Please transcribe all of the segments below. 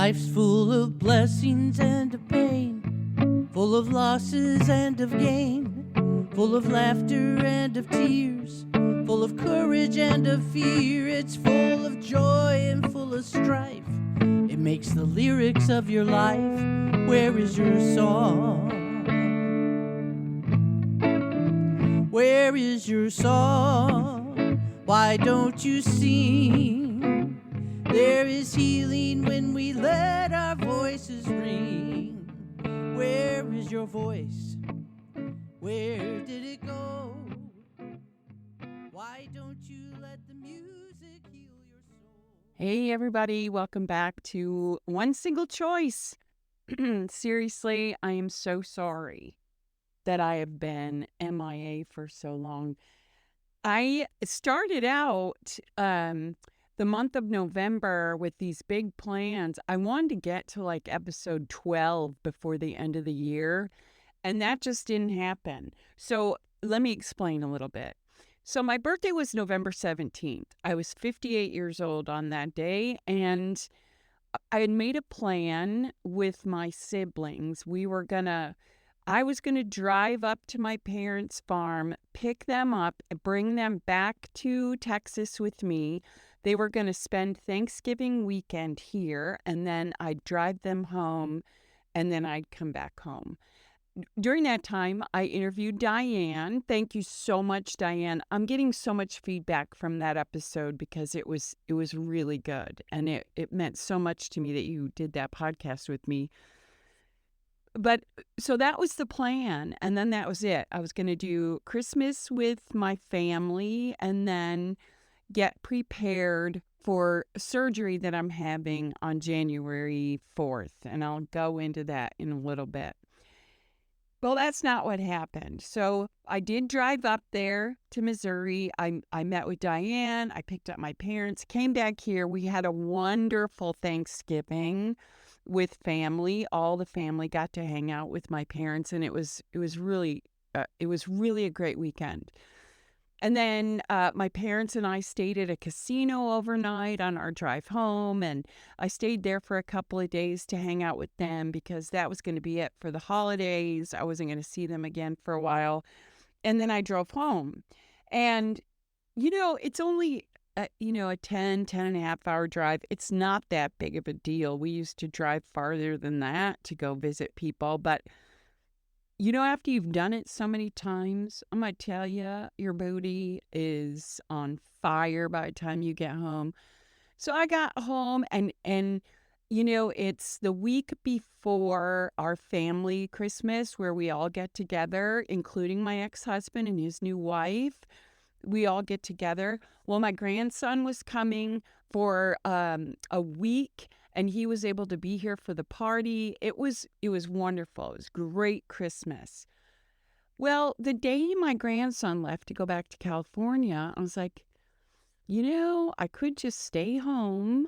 Life's full of blessings and of pain, full of losses and of gain, full of laughter and of tears, full of courage and of fear. It's full of joy and full of strife. It makes the lyrics of your life. Where is your song? Where is your song? Why don't you sing? There is healing when we let our voices ring. Where is your voice? Where did it go? Why don't you let the music heal your soul? Hey, everybody. Welcome back to One Single Choice. Seriously, I am so sorry that I have been MIA for so long. I started out the month of November with these big plans. I wanted to get to like episode 12 before the end of the year, and that just didn't happen. So let me explain a little bit. So my birthday was November 17th. I was 58 years old on that day, and I had made a plan with my siblings. I was going to drive up to my parents' farm, pick them up, bring them back to Texas with me. They were going to spend Thanksgiving weekend here, and then I'd drive them home, and then I'd come back home. During that time, I interviewed Diane. Thank you so much, Diane. I'm getting so much feedback from that episode because it was really good, and it meant so much to me that you did that podcast with me. But so that was the plan, and then that was it. I was going to do Christmas with my family and then get prepared for surgery that I'm having on January 4th, and I'll go into that in a little bit. Well, that's not what happened. So I did drive up there to Missouri. I met with Diane. I picked up my parents, came back here. We had a wonderful Thanksgiving with family. All the family got to hang out with my parents, and it was really a great weekend. And then my parents and I stayed at a casino overnight on our drive home, and I stayed there for a couple of days to hang out with them because that was going to be it for the holidays. I wasn't going to see them again for a while. And then I drove home. And, it's only, a 10 and a half hour drive. It's not that big of a deal. We used to drive farther than that to go visit people, but after you've done it so many times, I'm going to tell you, your booty is on fire by the time you get home. So I got home and it's the week before our family Christmas where we all get together, including my ex-husband and his new wife. We all get together. Well, my grandson was coming for a week, and he was able to be here for the party. It was wonderful. It was great Christmas. Well, the day my grandson left to go back to California, I was like, I could just stay home,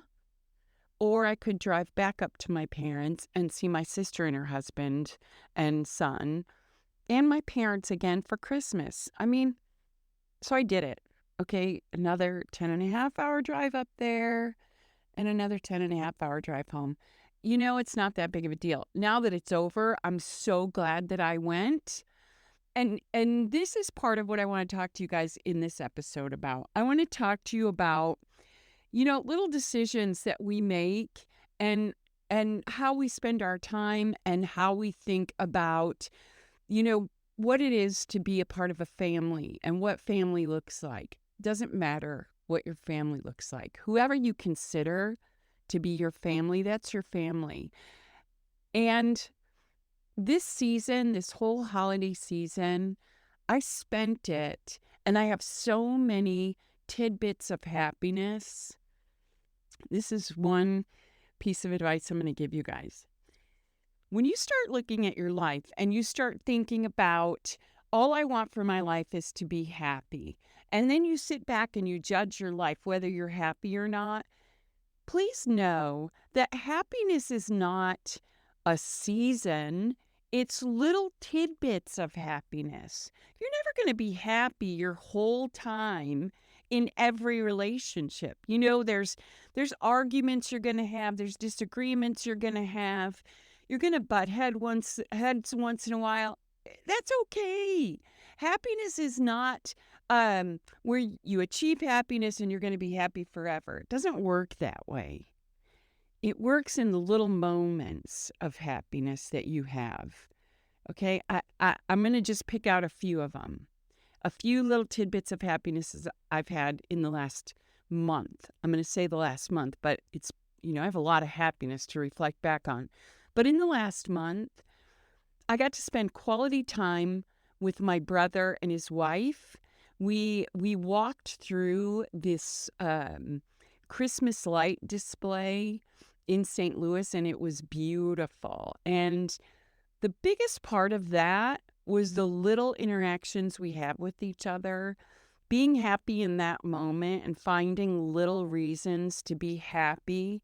or I could drive back up to my parents and see my sister and her husband and son and my parents again for Christmas. So I did it. Okay, another 10 and a half hour drive up there and another 10 and a half hour drive home. It's not that big of a deal. Now that it's over, I'm so glad that I went. And this is part of what I want to talk to you guys in this episode about. I want to talk to you about, little decisions that we make and how we spend our time and how we think about, what it is to be a part of a family and what family looks like. Doesn't matter what your family looks like. Whoever you consider to be your family, that's your family. And this season, this whole holiday season, I spent it, and I have so many tidbits of happiness. This is one piece of advice I'm going to give you guys. When you start looking at your life and you start thinking about, all I want for my life is to be happy, and then you sit back and you judge your life, whether you're happy or not, please know that happiness is not a season. It's little tidbits of happiness. You're never going to be happy your whole time in every relationship. There's There's arguments you're going to have. There's disagreements you're going to have. You're going to butt heads once in a while. That's okay. Happiness is not where you achieve happiness and you're going to be happy forever. It doesn't work that way. It works in the little moments of happiness that you have. Okay, I'm going to just pick out a few of them. A few little tidbits of happiness I've had in the last month. I'm going to say the last month, but it's, I have a lot of happiness to reflect back on. But in the last month, I got to spend quality time with my brother and his wife. We walked through this Christmas light display in St. Louis, and it was beautiful. And the biggest part of that was the little interactions we have with each other, being happy in that moment and finding little reasons to be happy.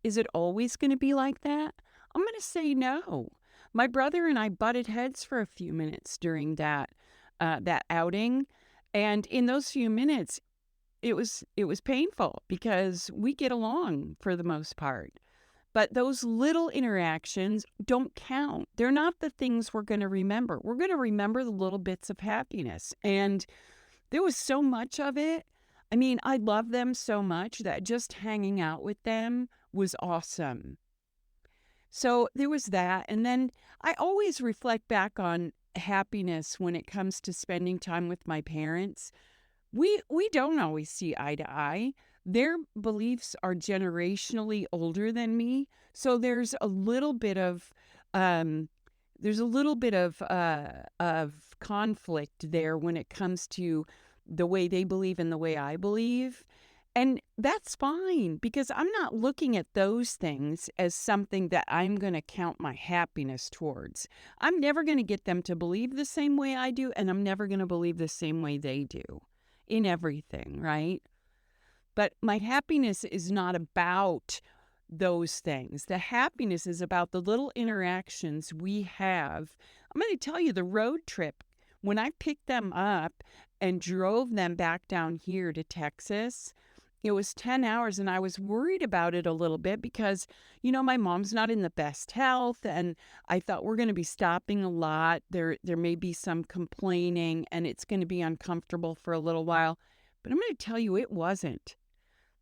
Is it always going to be like that? I'm going to say no. My brother and I butted heads for a few minutes during that outing, and in those few minutes, it was painful because we get along for the most part. But those little interactions don't count. They're not the things we're going to remember. We're going to remember the little bits of happiness. And there was so much of it. I mean, I love them so much that just hanging out with them was awesome. So there was that. And then I always reflect back on happiness when it comes to spending time with my parents. We don't always see eye to eye. Their beliefs are generationally older than me, so there's a little bit of conflict there when it comes to the way they believe and the way I believe. And that's fine because I'm not looking at those things as something that I'm going to count my happiness towards. I'm never going to get them to believe the same way I do, and I'm never going to believe the same way they do in everything, right? But my happiness is not about those things. The happiness is about the little interactions we have. I'm going to tell you the road trip, when I picked them up and drove them back down here to Texas, it was 10 hours and I was worried about it a little bit because, my mom's not in the best health and I thought we're going to be stopping a lot. There may be some complaining and it's going to be uncomfortable for a little while. But I'm going to tell you, it wasn't.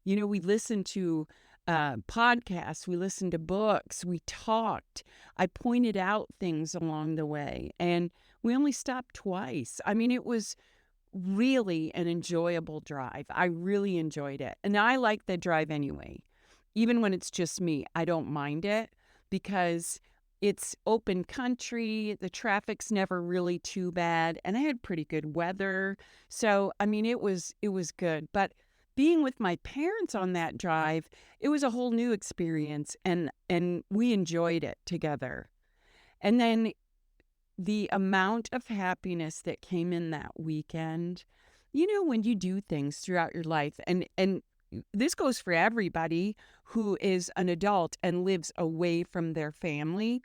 We listened to podcasts, we listened to books, we talked. I pointed out things along the way, and we only stopped twice. I mean, it was really an enjoyable drive. I really enjoyed it. And I like the drive anyway. Even when it's just me, I don't mind it because it's open country. The traffic's never really too bad. And I had pretty good weather. So, I mean, it was good. But being with my parents on that drive, it was a whole new experience, and we enjoyed it together. And then the amount of happiness that came in that weekend, when you do things throughout your life, and this goes for everybody who is an adult and lives away from their family.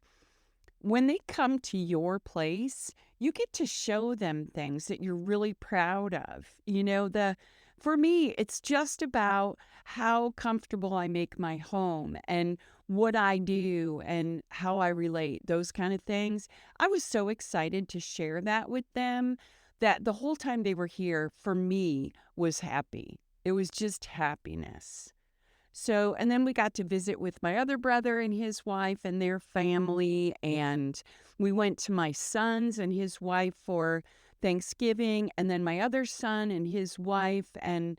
When they come to your place, you get to show them things that you're really proud of. For me, it's just about how comfortable I make my home and what I do and how I relate, those kind of things. I was so excited to share that with them that the whole time they were here, for me, was happy. It was just happiness. So, and then we got to visit with my other brother and his wife and their family. And we went to my son's and his wife for Thanksgiving. And then my other son and his wife and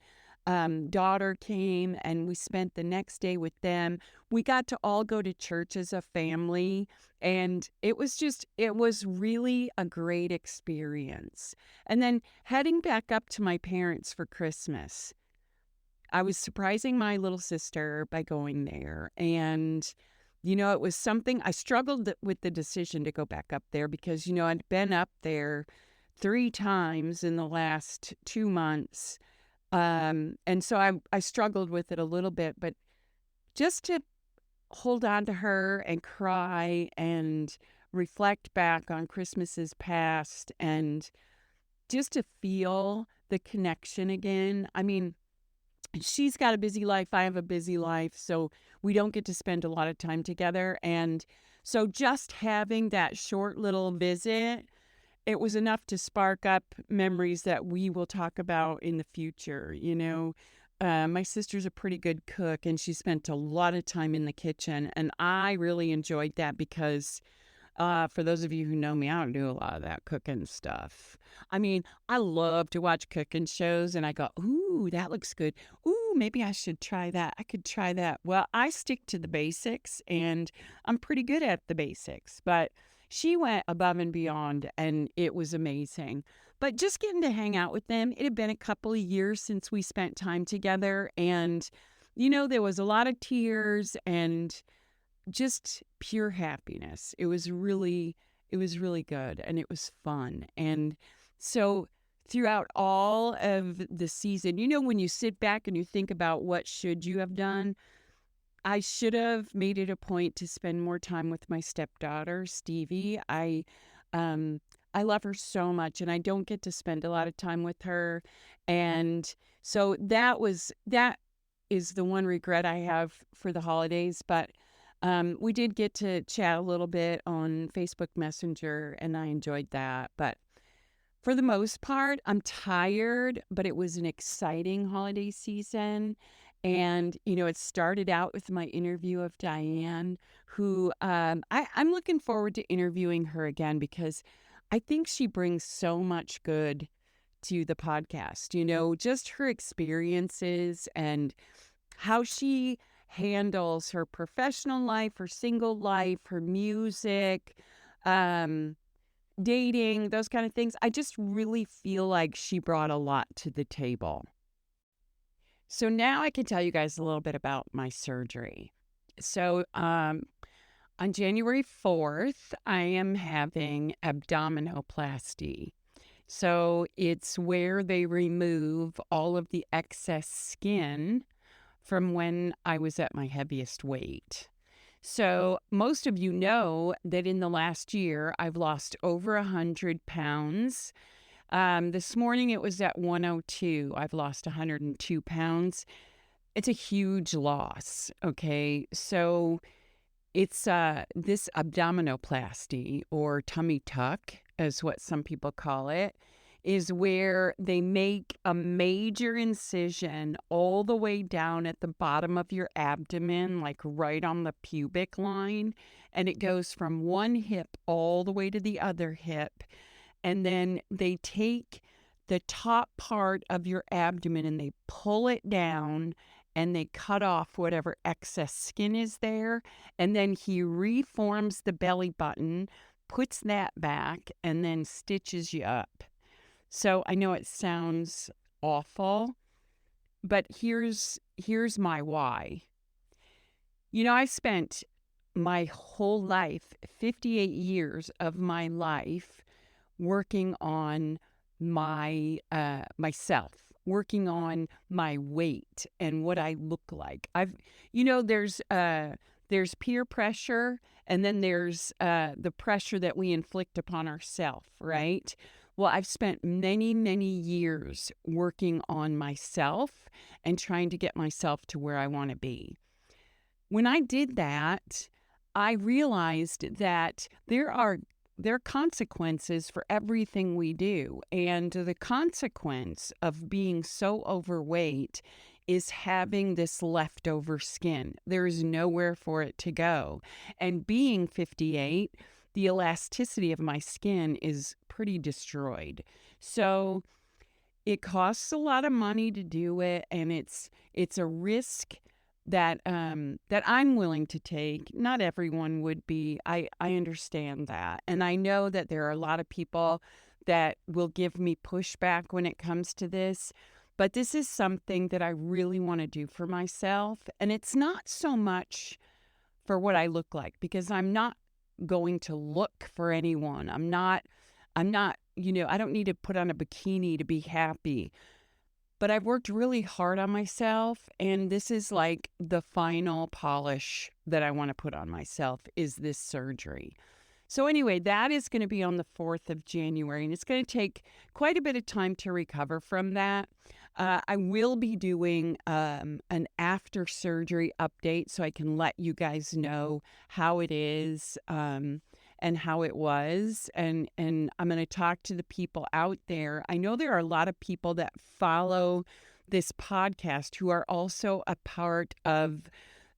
daughter came, and we spent the next day with them. We got to all go to church as a family. And it was really a great experience. And then heading back up to my parents for Christmas, I was surprising my little sister by going there. And, it was something I struggled with the decision to go back up there because, I'd been up there 3 times in the last 2 months. And so I struggled with it a little bit, but just to hold on to her and cry and reflect back on Christmases past and just to feel the connection again. I mean, she's got a busy life. I have a busy life. So we don't get to spend a lot of time together. And so just having that short little visit, it was enough to spark up memories that we will talk about in the future. My sister's a pretty good cook, and she spent a lot of time in the kitchen. And I really enjoyed that because for those of you who know me, I don't do a lot of that cooking stuff. I mean, I love to watch cooking shows and I go, ooh, that looks good. Ooh, maybe I should try that. I could try that. Well, I stick to the basics and I'm pretty good at the basics, but she went above and beyond and it was amazing. But just getting to hang out with them, it had been a couple of years since we spent time together. And, there was a lot of tears and just pure happiness. It was really good and it was fun. And so throughout all of the season, when you sit back and you think about what should you have done, I should have made it a point to spend more time with my stepdaughter, Stevie. I love her so much and I don't get to spend a lot of time with her. And so that is the one regret I have for the holidays, but we did get to chat a little bit on Facebook Messenger, and I enjoyed that. But for the most part, I'm tired, but it was an exciting holiday season. And, it started out with my interview of Diane, who I'm looking forward to interviewing her again because I think she brings so much good to the podcast, just her experiences and how she handles her professional life, her single life, her music, um, dating, those kind of things. I just really feel like she brought a lot to the table. So now I can tell you guys a little bit about my surgery. So on January 4th, I am having abdominoplasty. So it's where they remove all of the excess skin from when I was at my heaviest weight. So most of you know that in the last year, I've lost over 100 pounds. This morning it was at 102. I've lost 102 pounds. It's a huge loss. Okay. So it's this abdominoplasty or tummy tuck, is what some people call it, is where they make a major incision all the way down at the bottom of your abdomen, like right on the pubic line. And it goes from one hip all the way to the other hip. And then they take the top part of your abdomen and they pull it down and they cut off whatever excess skin is there. And then he reforms the belly button, puts that back, and then stitches you up. So I know it sounds awful, but here's my why. I spent my whole life, 58 years of my life, working on my myself, working on my weight and what I look like. There's peer pressure, and then there's the pressure that we inflict upon ourselves, right? Well, I've spent many, many years working on myself and trying to get myself to where I want to be. When I did that, I realized that there are consequences for everything we do. And the consequence of being so overweight is having this leftover skin. There is nowhere for it to go. And being 58, the elasticity of my skin is pretty destroyed. So it costs a lot of money to do it, and it's a risk that that I'm willing to take. Not everyone would be. I understand that. And I know that there are a lot of people that will give me pushback when it comes to this. But this is something that I really want to do for myself. And it's not so much for what I look like, because I'm not going to look for anyone. I'm not, I don't need to put on a bikini to be happy. But I've worked really hard on myself, and this is like the final polish that I want to put on myself is this surgery. So anyway, that is going to be on the 4th of January, and it's going to take quite a bit of time to recover from that. I will be doing an after surgery update so I can let you guys know how it is and how it was. And I'm going to talk to the people out there. I know there are a lot of people that follow this podcast who are also a part of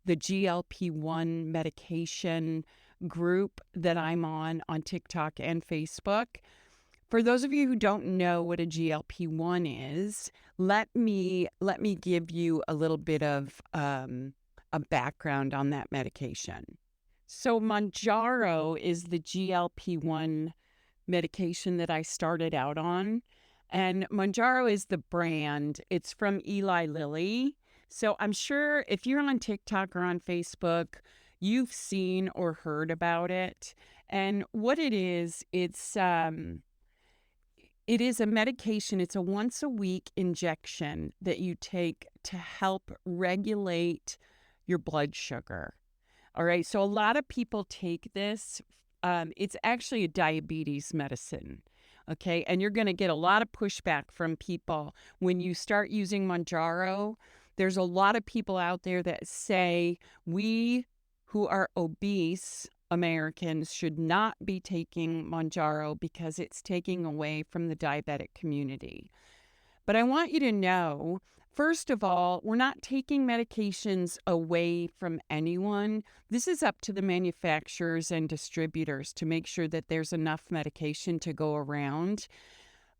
the GLP-1 medication group that I'm on TikTok and Facebook. For those of you who don't know what a GLP-1 is, let me give you a little bit of a background on that medication. So Mounjaro is the GLP-1 medication that I started out on. And Mounjaro is the brand. It's from Eli Lilly. So I'm sure if you're on TikTok or on Facebook, you've seen or heard about it. And what it is a medication. It's a once a week injection that you take to help regulate your blood sugar. All right. So a lot of people take this. It's actually a diabetes medicine. Okay. And you're going to get a lot of pushback from people when you start using Mounjaro. There's a lot of people out there that say we who are obese Americans should not be taking Mounjaro because it's taking away from the diabetic community. But I want you to know, first of all, we're not taking medications away from anyone. This is up to the manufacturers and distributors to make sure that there's enough medication to go around.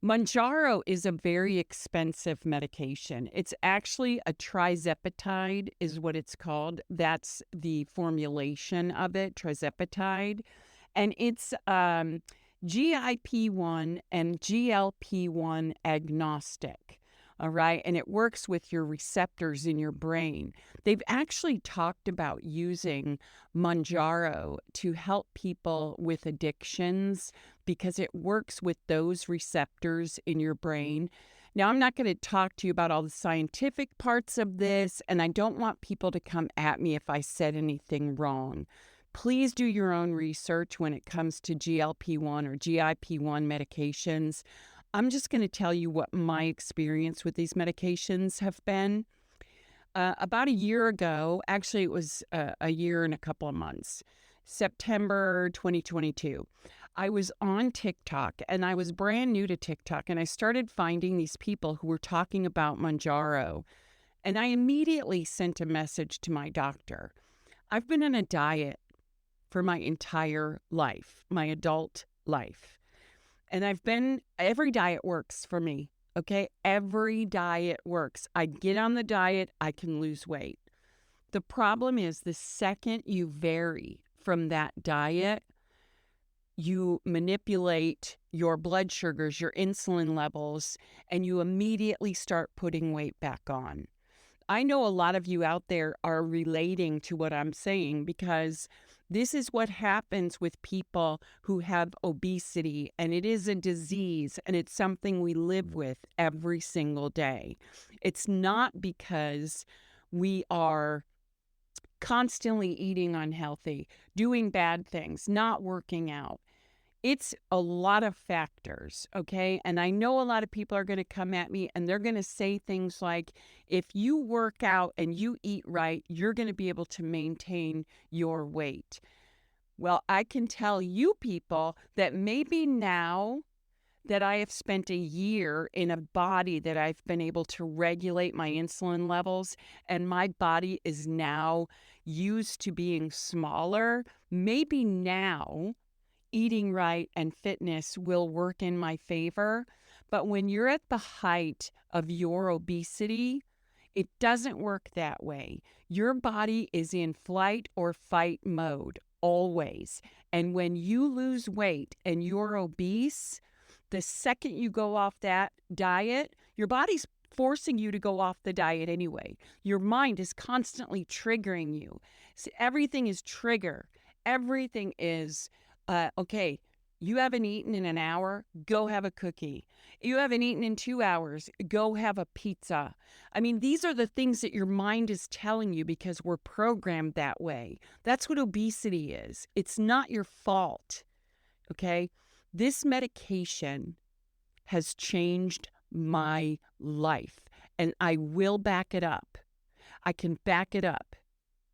Mounjaro is a very expensive medication. It's actually a trizepatide is what it's called. That's the formulation of it, trizepatide. And it's GIP-1 and GLP-1 agnostic. All right. And it works with your receptors in your brain. They've actually talked about using Mounjaro to help people with addictions because it works with those receptors in your brain. Now, I'm not going to talk to you about all the scientific parts of this, and I don't want people to come at me if I said anything wrong. Please do your own research when it comes to GLP-1 or GIP-1 medications. I'm just going to tell you what my experience with these medications have been. About a year ago, actually it was a year and a couple of months, September 2022, I was on TikTok and I was brand new to TikTok and I started finding these people who were talking about Mounjaro. And I immediately sent a message to my doctor. I've been on a diet for my entire life, my adult life. And every diet works for me, okay? Every diet works. I get on the diet, I can lose weight. The problem is the second you vary from that diet, you manipulate your blood sugars, your insulin levels, and you immediately start putting weight back on. I know a lot of you out there are relating to what I'm saying because this is what happens with people who have obesity, and it is a disease, and it's something we live with every single day. It's not because we are constantly eating unhealthy, doing bad things, not working out. It's a lot of factors, okay? And I know a lot of people are going to come at me and they're going to say things like, if you work out and you eat right, you're going to be able to maintain your weight. Well, I can tell you people that maybe now that I have spent a year in a body that I've been able to regulate my insulin levels and my body is now used to being smaller, maybe now eating right and fitness will work in my favor. But when you're at the height of your obesity, it doesn't work that way. Your body is in flight or fight mode always. And when you lose weight and you're obese, the second you go off that diet, your body's forcing you to go off the diet anyway. Your mind is constantly triggering you. So everything is trigger. Everything is okay, you haven't eaten in an hour, go have a cookie. You haven't eaten in 2 hours, go have a pizza. I mean, these are the things that your mind is telling you because we're programmed that way. That's what obesity is. It's not your fault, okay? This medication has changed my life. And I will back it up. I can back it up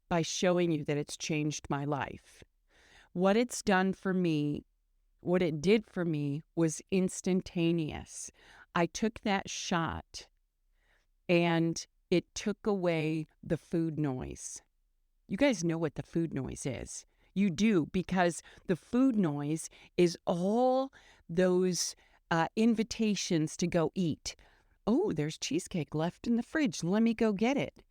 by showing you that it's changed my life. What it's done for me, what it did for me was instantaneous. I took that shot and it took away the food noise. You guys know what the food noise is. You do, because the food noise is all those invitations to go eat. Oh, there's cheesecake left in the fridge. Let me go get it.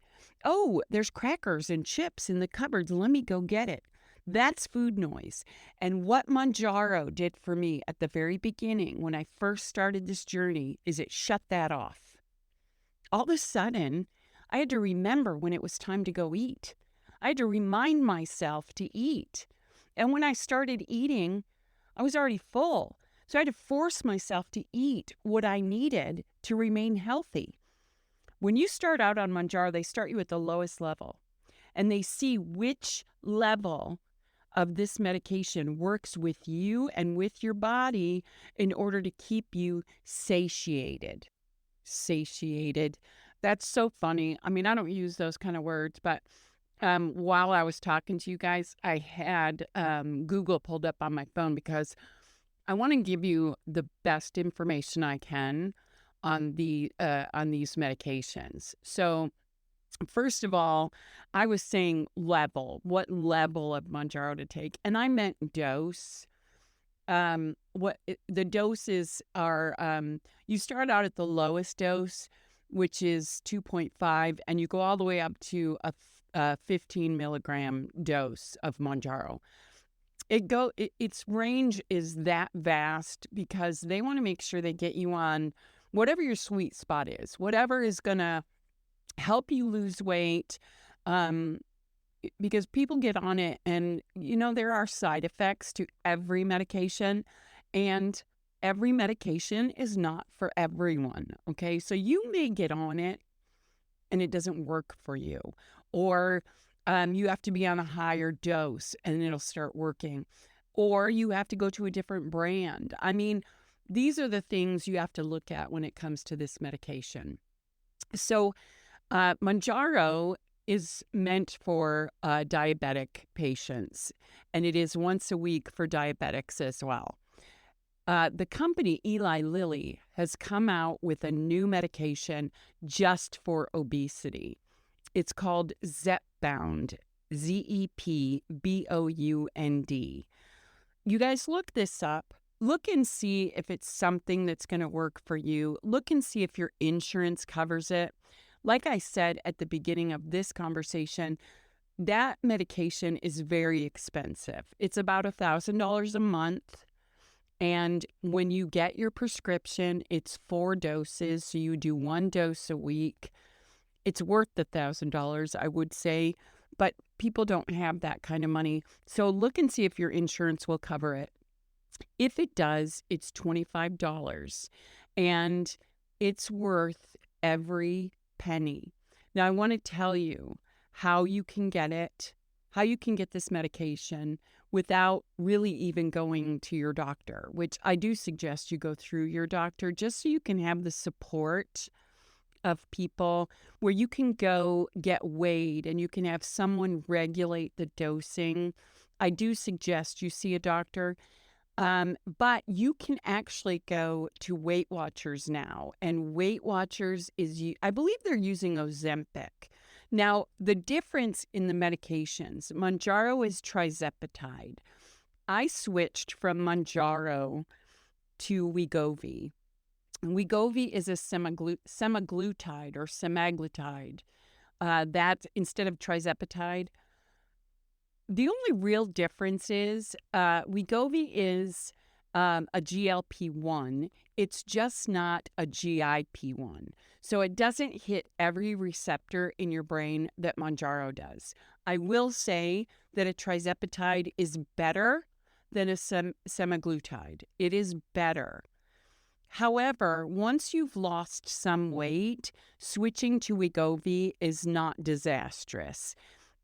Oh, there's crackers and chips in the cupboards. Let me go get it. That's food noise. And what Mounjaro did for me at the very beginning, when I first started this journey, is it shut that off. All of a sudden, I had to remember when it was time to go eat. I had to remind myself to eat. And when I started eating, I was already full. So I had to force myself to eat what I needed to remain healthy. When you start out on Mounjaro, they start you at the lowest level. And they see which level of this medication works with you and with your body in order to keep you satiated. Satiated. That's so funny. I mean, I don't use those kind of words, but while I was talking to you guys, I had Google pulled up on my phone because I want to give you the best information I can on these medications. So, first of all, I was saying level, what level of Mounjaro to take, and I meant dose. The doses are, you start out at the lowest dose, which is 2.5, and you go all the way up to a 15 milligram dose of Mounjaro. Its range is that vast because they want to make sure they get you on whatever your sweet spot is, whatever is going to help you lose weight, because people get on it and, there are side effects to every medication, and every medication is not for everyone, okay? So you may get on it and it doesn't work for you, or you have to be on a higher dose and it'll start working, or you have to go to a different brand. I mean, these are the things you have to look at when it comes to this medication. So Mounjaro is meant for diabetic patients, and it is once a week for diabetics as well. The company Eli Lilly has come out with a new medication just for obesity. It's called Zepbound, Zepbound. You guys look this up. Look and see if it's something that's going to work for you. Look and see if your insurance covers it. Like I said at the beginning of this conversation, that medication is very expensive. It's about $1,000 a month. And when you get your prescription, it's 4 doses. So you do 1 dose a week. It's worth the $1,000, I would say, but people don't have that kind of money. So look and see if your insurance will cover it. If it does, it's $25, and it's worth every penny. Now, I want to tell you how you can get it, how you can get this medication without really even going to your doctor, which I do suggest you go through your doctor just so you can have the support of people where you can go get weighed and you can have someone regulate the dosing. I do suggest you see a doctor. But you can actually go to Weight Watchers now, and Weight Watchers I believe they're using Ozempic. Now, the difference in the medications, Mounjaro is trizepatide. I switched from Mounjaro to Wegovy. Wegovy is a semaglutide or semaglutide. That instead of trizepatide. The only real difference is Wegovy is a GLP-1. It's just not a GIP-1. So it doesn't hit every receptor in your brain that Mounjaro does. I will say that a trizepatide is better than a semaglutide. It is better. However, once you've lost some weight, switching to Wegovy is not disastrous.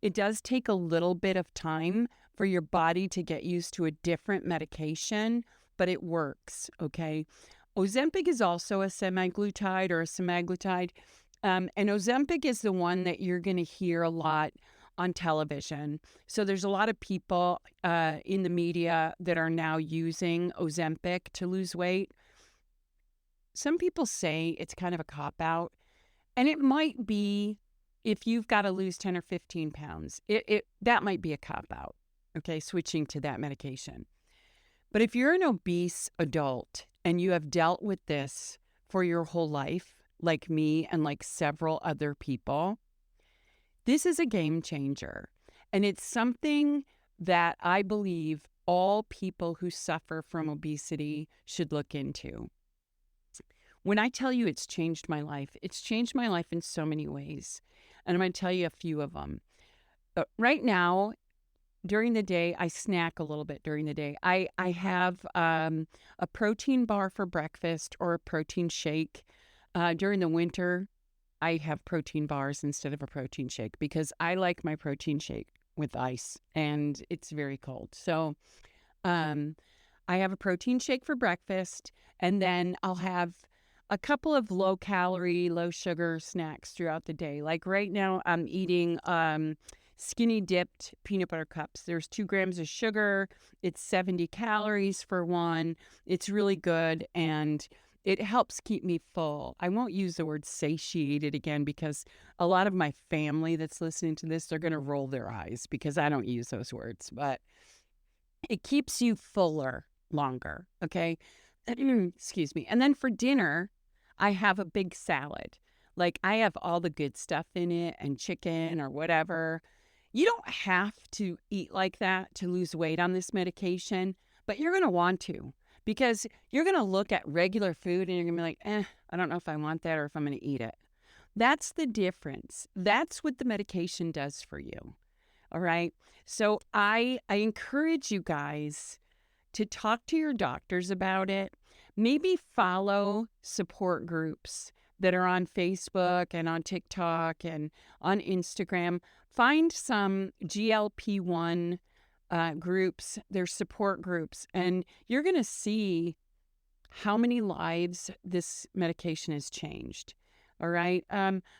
It does take a little bit of time for your body to get used to a different medication, but it works, okay? Ozempic is also a semaglutide or a semaglutide. And Ozempic is the one that you're going to hear a lot on television. So there's a lot of people in the media that are now using Ozempic to lose weight. Some people say it's kind of a cop-out, and it might be if you've got to lose 10 or 15 pounds. That might be a cop-out, okay, switching to that medication. But if you're an obese adult and you have dealt with this for your whole life, like me and like several other people, this is a game changer. And it's something that I believe all people who suffer from obesity should look into. When I tell you it's changed my life in so many ways. And I'm going to tell you a few of them. Right now, during the day, I snack a little bit during the day. I have a protein bar for breakfast or a protein shake. During the winter, I have protein bars instead of a protein shake because I like my protein shake with ice and it's very cold. So I have a protein shake for breakfast, and then I'll have a couple of low calorie, low sugar snacks throughout the day. Like right now, I'm eating skinny dipped peanut butter cups. There's 2 grams of sugar. It's 70 calories for one. It's really good, and it helps keep me full. I won't use the word satiated again because a lot of my family that's listening to this, they're going to roll their eyes because I don't use those words, but it keeps you fuller longer, okay? Excuse me. And then for dinner, I have a big salad. Like I have all the good stuff in it and chicken or whatever. You don't have to eat like that to lose weight on this medication, but you're going to want to because you're going to look at regular food and you're going to be like, I don't know if I want that or if I'm going to eat it. That's the difference. That's what the medication does for you. All right. So I encourage you guys to talk to your doctors about it. Maybe follow support groups that are on Facebook and on TikTok and on Instagram. Find some GLP-1 groups, their support groups, and you're going to see how many lives this medication has changed. All right.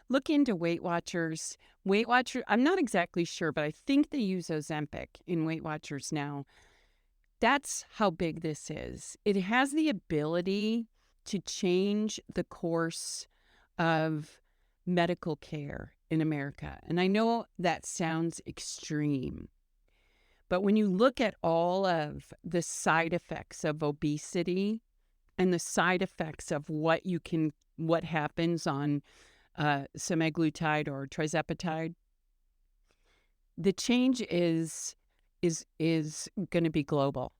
Look into Weight Watchers. Weight Watcher, I'm not exactly sure, but I think they use Ozempic in Weight Watchers now. That's how big this is. It has the ability to change the course of medical care in America. And I know that sounds extreme, but when you look at all of the side effects of obesity and the side effects of what happens on semaglutide or tirzepatide, the change is going to be global.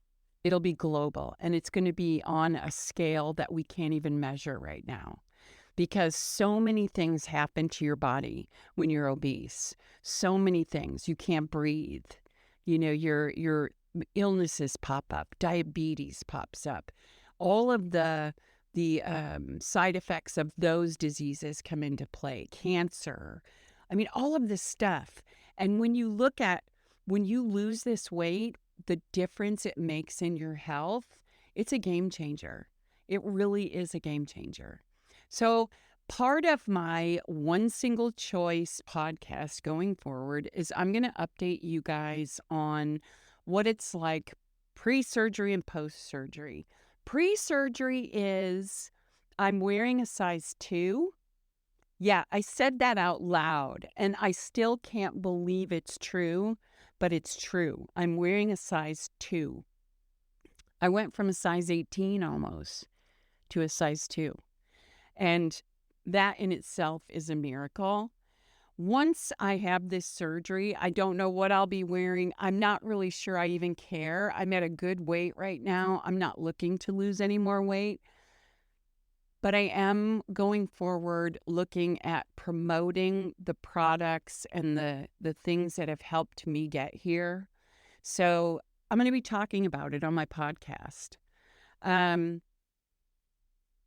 It'll be global, and it's going to be on a scale that we can't even measure right now because so many things happen to your body when you're obese. So many things. You can't breathe. You know, your illnesses pop up. Diabetes pops up. All of the side effects of those diseases come into play. Cancer. I mean, all of this stuff. And when you lose this weight, the difference it makes in your health, it's a game changer. It really is a game changer. So part of my One Single Choice podcast going forward is I'm going to update you guys on what it's like pre-surgery and post-surgery. Pre-surgery is I'm wearing a size 2. Yeah, I said that out loud, and I still can't believe it's true, but it's true. I'm wearing a size 2. I went from a size 18 almost to a size 2. And that in itself is a miracle. Once I have this surgery, I don't know what I'll be wearing. I'm not really sure I even care. I'm at a good weight right now. I'm not looking to lose any more weight. But I am going forward looking at promoting the products and the things that have helped me get here. So I'm going to be talking about it on my podcast.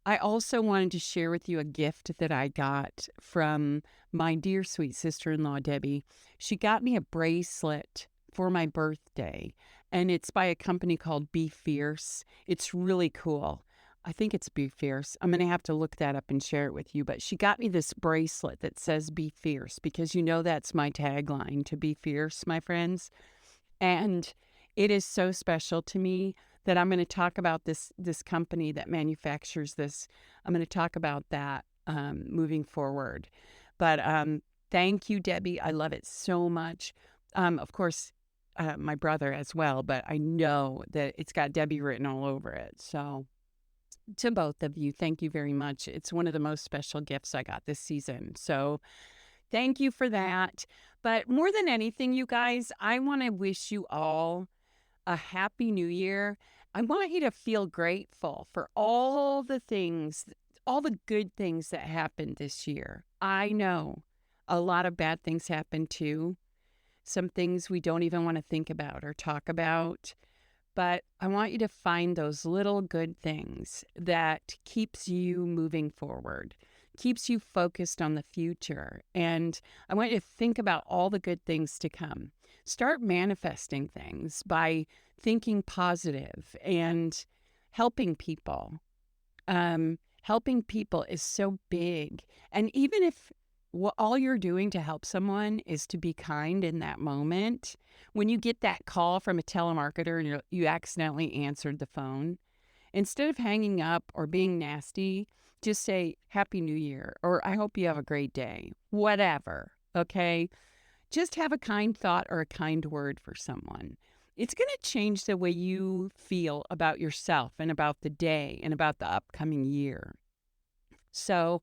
I also wanted to share with you a gift that I got from my dear sweet sister-in-law, Debbie. She got me a bracelet for my birthday, and it's by a company called Be Fierce. It's really cool. I think it's Be Fierce. I'm going to have to look that up and share it with you. But she got me this bracelet that says Be Fierce because that's my tagline, to be fierce, my friends. And it is so special to me that I'm going to talk about this company that manufactures this. I'm going to talk about that moving forward. But thank you, Debbie. I love it so much. Of course, my brother as well, but I know that it's got Debbie written all over it. So to both of you, thank you very much. It's one of the most special gifts I got this season. So thank you for that. But more than anything, you guys, I want to wish you all a happy new year. I want you to feel grateful for all the things, all the good things that happened this year. I know a lot of bad things happened too. Some things we don't even want to think about or talk about. But I want you to find those little good things that keeps you moving forward, keeps you focused on the future. And I want you to think about all the good things to come. Start manifesting things by thinking positive and helping people. Helping people is so big. And even if all you're doing to help someone is to be kind in that moment, when you get that call from a telemarketer and you accidentally answered the phone, instead of hanging up or being nasty, just say, Happy New Year, or I hope you have a great day, whatever, okay? Just have a kind thought or a kind word for someone. It's going to change the way you feel about yourself and about the day and about the upcoming year. So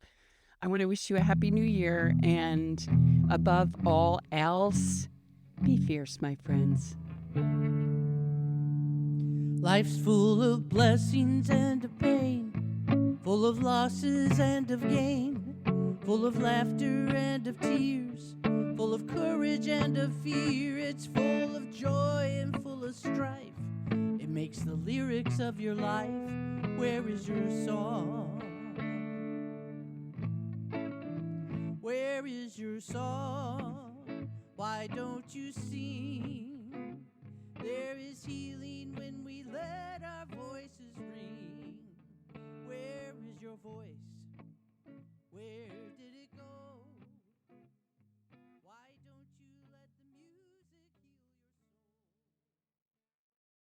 I want to wish you a happy new year, and above all else, be fierce, my friends. Life's full of blessings and of pain, full of losses and of gain, full of laughter and of tears, full of courage and of fear. It's full of joy and full of strife. It makes the lyrics of your life. Where is your song? Where is your song? Why don't you sing?